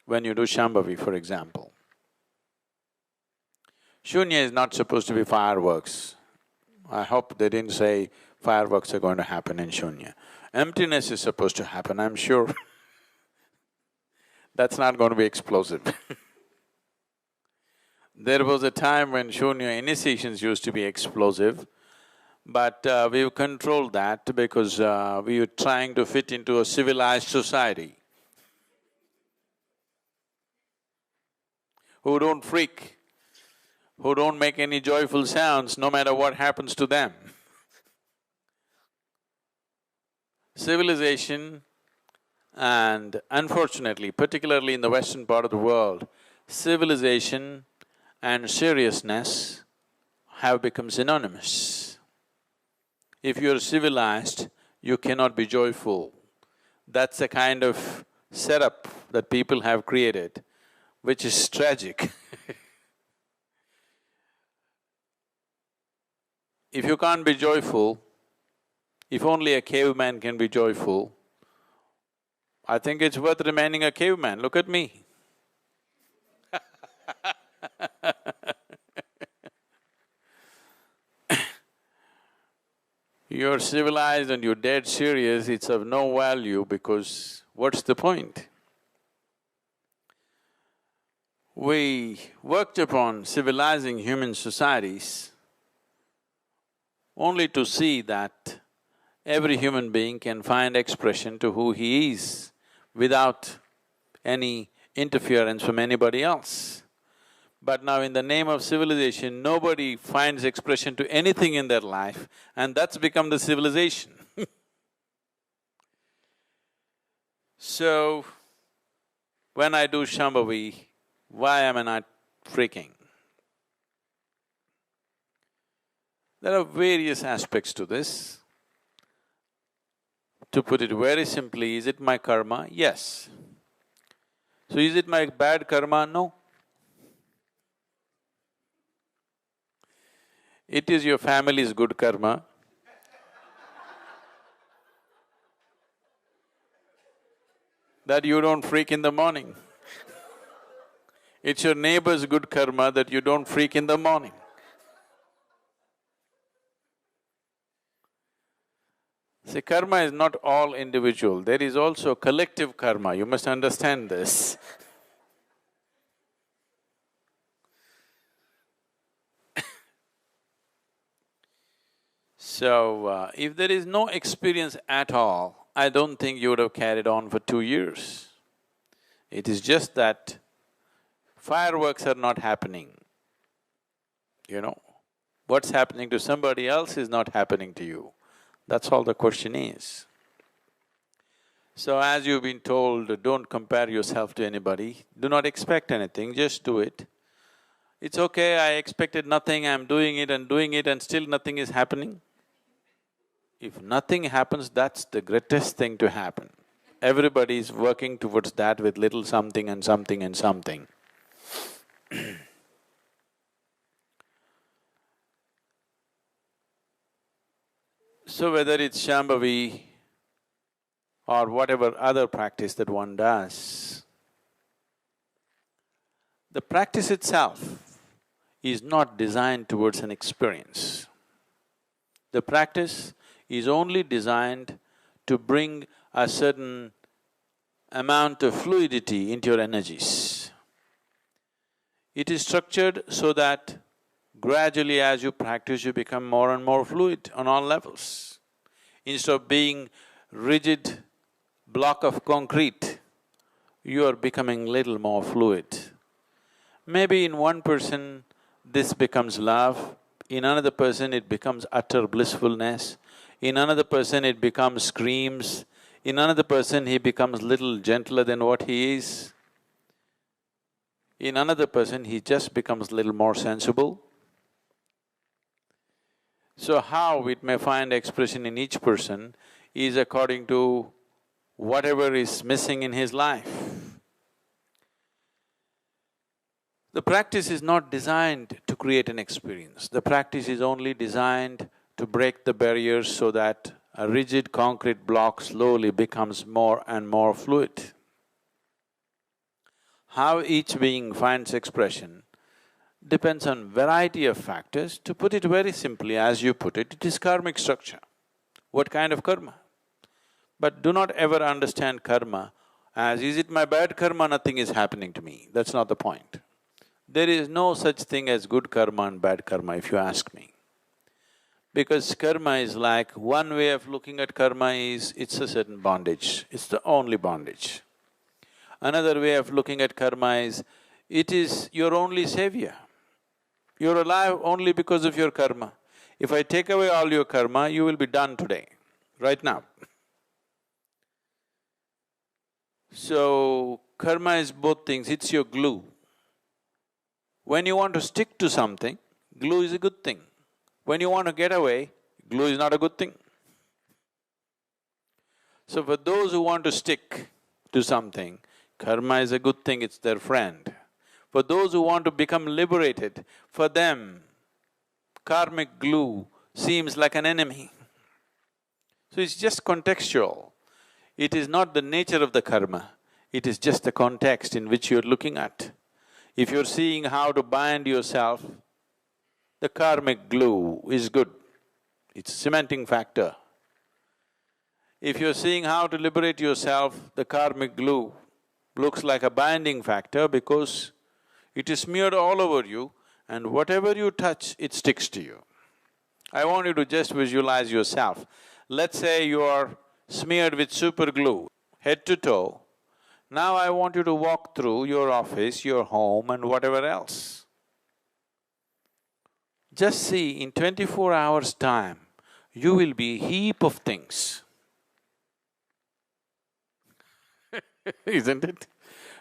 when you do Shambhavi, for example. Shunya is not supposed to be fireworks. I hope they didn't say fireworks are going to happen in Shunya. Emptiness is supposed to happen, I'm sure. That's not going to be explosive. There was a time when Shunya initiations used to be explosive, but we've controlled that because we were trying to fit into a civilized society who don't freak, who don't make any joyful sounds no matter what happens to them. Civilization and unfortunately, particularly in the western part of the world, civilization and seriousness have become synonymous. If you're civilized, you cannot be joyful. That's a kind of setup that people have created, which is tragic. If you can't be joyful, if only a caveman can be joyful, I think it's worth remaining a caveman, look at me. You're civilized and you're dead serious, it's of no value because what's the point? We worked upon civilizing human societies only to see that every human being can find expression to who he is without any interference from anybody else. But now in the name of civilization, nobody finds expression to anything in their life and that's become the civilization. So, when I do Shambhavi, why am I not freaking? There are various aspects to this. To put it very simply, is it my karma? Yes. So is it my bad karma? No. It is your family's good karma. That you don't freak in the morning. It's your neighbor's good karma that you don't freak in the morning. See, karma is not all individual, there is also collective karma, you must understand this. So, if there is no experience at all, I don't think you would have carried on for 2 years. It is just that fireworks are not happening, you know. What's happening to somebody else is not happening to you. That's all the question is. So as you've been told, don't compare yourself to anybody, do not expect anything, just do it. It's okay, I expected nothing, I'm doing it and still nothing is happening. If nothing happens, that's the greatest thing to happen. Everybody is working towards that with little something and something and something. So whether it's Shambhavi or whatever other practice that one does, the practice itself is not designed towards an experience. The practice is only designed to bring a certain amount of fluidity into your energies. It is structured so that gradually as you practice, you become more and more fluid on all levels. Instead of being rigid block of concrete, you are becoming little more fluid. Maybe in one person this becomes love, in another person it becomes utter blissfulness, in another person it becomes screams, in another person he becomes little gentler than what he is. In another person he just becomes little more sensible. So how it may find expression in each person is according to whatever is missing in his life. The practice is not designed to create an experience, the practice is only designed to break the barriers so that a rigid concrete block slowly becomes more and more fluid. How each being finds expression depends on variety of factors. To put it very simply, as you put it, it is karmic structure. What kind of karma? But do not ever understand karma as, is it my bad karma, nothing is happening to me. That's not the point. There is no such thing as good karma and bad karma, if you ask me. Because karma is like, one way of looking at karma is, it's a certain bondage, it's the only bondage. Another way of looking at karma is, it is your only savior. You're alive only because of your karma. If I take away all your karma, you will be done today, right now. So, karma is both things, it's your glue. When you want to stick to something, glue is a good thing. When you want to get away, glue is not a good thing. So for those who want to stick to something, karma is a good thing, it's their friend. For those who want to become liberated, for them, karmic glue seems like an enemy. So it's just contextual. It is not the nature of the karma, it is just the context in which you're looking at. If you're seeing how to bind yourself, the karmic glue is good, it's a cementing factor. If you're seeing how to liberate yourself, the karmic glue looks like a binding factor because it is smeared all over you and whatever you touch, it sticks to you. I want you to just visualize yourself. Let's say you are smeared with super glue, head to toe. Now I want you to walk through your office, your home and whatever else. Just see, in 24 hours' time, you will be a heap of things. Isn't it?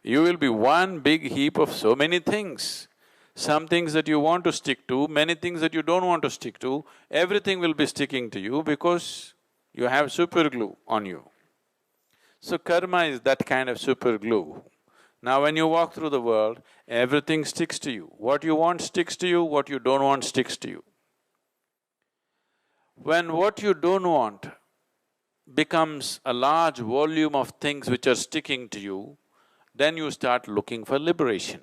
You will be one big heap of so many things. Some things that you want to stick to, many things that you don't want to stick to, everything will be sticking to you because you have super glue on you. So karma is that kind of super glue. Now when you walk through the world, everything sticks to you. What you want sticks to you, what you don't want sticks to you. When what you don't want becomes a large volume of things which are sticking to you, then you start looking for liberation.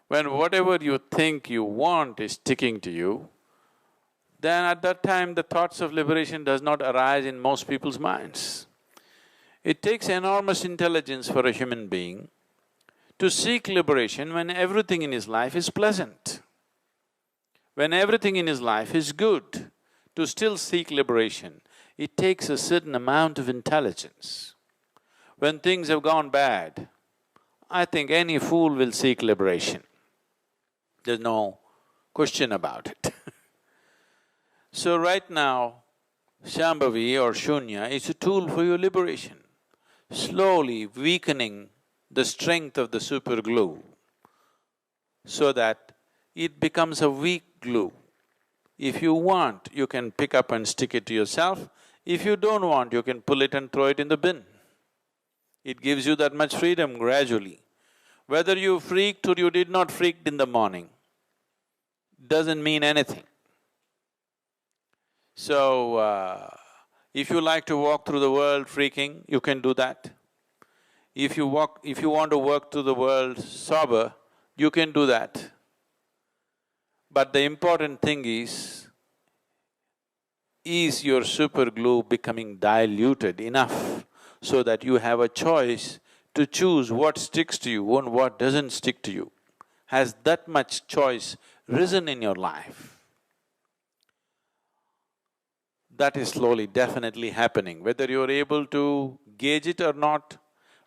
When whatever you think you want is sticking to you, then at that time the thoughts of liberation does not arise in most people's minds. It takes enormous intelligence for a human being to seek liberation when everything in his life is pleasant. When everything in his life is good, to still seek liberation, it takes a certain amount of intelligence. When things have gone bad, I think any fool will seek liberation. There's no question about it. So right now, Shambhavi or Shunya is a tool for your liberation, slowly weakening the strength of the super glue so that it becomes a weak glue. If you want, you can pick up and stick it to yourself. If you don't want, you can pull it and throw it in the bin. It gives you that much freedom gradually. Whether you freaked or you did not freak in the morning doesn't mean anything. So, if you like to walk through the world freaking, you can do that. If you want to walk through the world sober, you can do that. But the important thing is your super glue becoming diluted enough so that you have a choice to choose what sticks to you and what doesn't stick to you? Has that much choice risen in your life? That is slowly, definitely happening. Whether you're able to gauge it or not,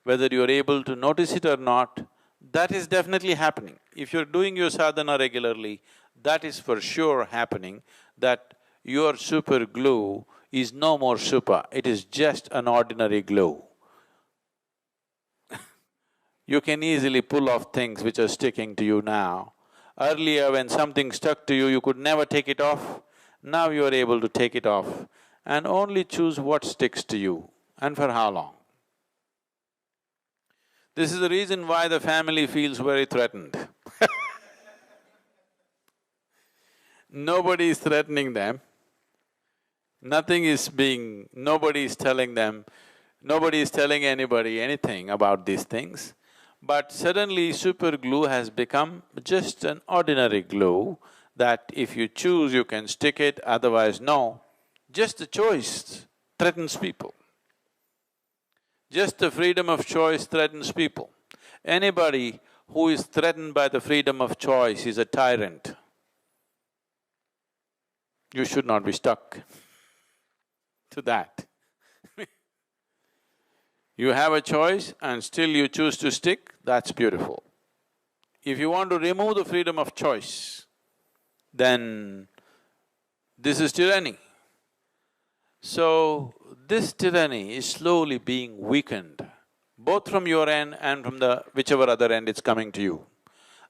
whether you're able to notice it or not, that is definitely happening. If you're doing your sadhana regularly, that is for sure happening, that your super glue is no more super, it is just an ordinary glue. You can easily pull off things which are sticking to you now. Earlier when something stuck to you, you could never take it off. Now you are able to take it off and only choose what sticks to you and for how long. This is the reason why the family feels very threatened. Nobody is threatening them, nobody is telling them, Nobody is telling anybody anything about these things. But suddenly super glue has become just an ordinary glue that if you choose you can stick it, otherwise no. Just the choice threatens people. Just the freedom of choice threatens people. Anybody who is threatened by the freedom of choice is a tyrant. You should not be stuck to that. You have a choice and still you choose to stick, that's beautiful. If you want to remove the freedom of choice, then this is tyranny. So, this tyranny is slowly being weakened, both from your end and from the whichever other end it's coming to you.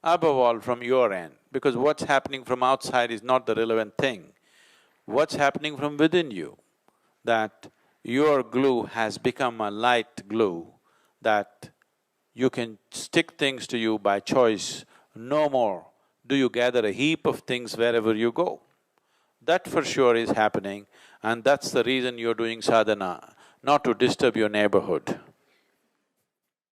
Above all from your end, because what's happening from outside is not the relevant thing. What's happening from within you, that your glue has become a light glue, that you can stick things to you by choice. No more do you gather a heap of things wherever you go. That for sure is happening, and that's the reason you're doing sadhana, not to disturb your neighborhood.